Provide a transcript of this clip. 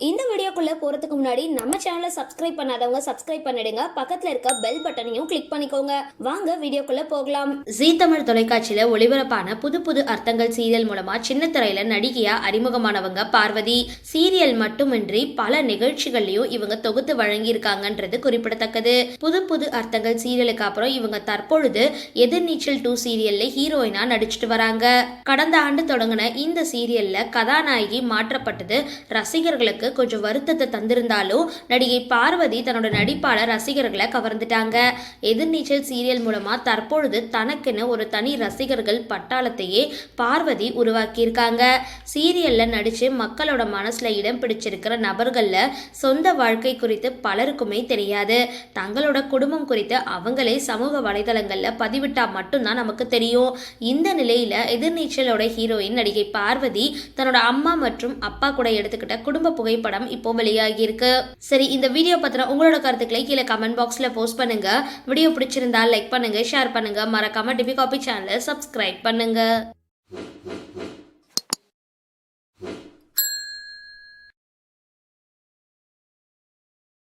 இந்த வீடியோக்குள்ள போறதுக்கு முன்னாடி நம்ம சேனலை சப்ஸ்கிரைப் பண்ணாதவங்க சப்ஸ்கிரைப் பண்ணிடுங்க, பக்கத்துல இருக்க பெல் பட்டனையும் கிளிக் பண்ணிக்கோங்க. வாங்க வீடியோக்குள்ள போகலாம். ஜீ தமிழ் தொலைக்காட்சியில ஒளிபரப்பான புது புது அர்த்தங்கள் சீரியல் மூலமா சின்ன திரையில நடிகையா அறிமுகமானவங்க பார்வதி. சீரியல் மட்டுமின்றி பல நிகழ்ச்சிகள்லயும் இவங்க தொகுத்து வழங்கியிருக்காங்கன்றது குறிப்பிடத்தக்கது. புது புது அர்த்தங்கள் சீரியலுக்கு அப்புறம் இவங்க தற்பொழுது எதிர்நீச்சல் 2 சீரியல்ல ஹீரோயினா நடிச்சிட்டு வராங்க. கடந்த ஆண்டு தொடங்கின இந்த சீரியல்ல கதாநாயகி மாற்றப்பட்டது ரசிகர்களுக்கு கொஞ்சம் வருத்தத்தை தந்திருந்தாலும் நடிகை பார்வதி தன்னோட நடிப்பால ரசிகர்களை கவர்ந்துட்டாங்க. எதிர்நீச்சல் சீரியல் மூலமா தற்பொழுது தனக்கென ஒரு தனி ரசிகர்கள் பட்டாளத்தையே பார்வதி உருவாக்கியிருக்காங்க. சீரியல்ல நடிச்சு மக்களோட மனசுல இடம் பிடிச்சிருக்கிற நபர்கள்ல சொந்த வாழ்க்கை குறித்து பலருக்குமே தெரியாது. தங்களோட குடும்பம் குறித்து அவங்களே சமூக வலைதளங்கள்ல பதிவிட்டா மட்டும்தான் நமக்கு தெரியும். இந்த நிலையில எதிர்நீச்சலோட ஹீரோயின் நடிகை பார்வதி தன்னோட அம்மா மற்றும் அப்பா கூட எடுத்துக்கிட்ட குடும்ப புகைப்படம் இப்போ வெளியாகி இருக்கு. சரி, இந்த வீடியோ பத்தின உங்களோட கருத்துக்களை கீழே கமெண்ட் பாக்ஸ்ல போஸ்ட் பண்ணுங்க. வீடியோ பிடிச்சிருந்தா லைக் பண்ணுங்க, ஷேர் பண்ணுங்க, மறக்காம டிபி காபி சேனலை சப்ஸ்கிரைப் பண்ணுங்க.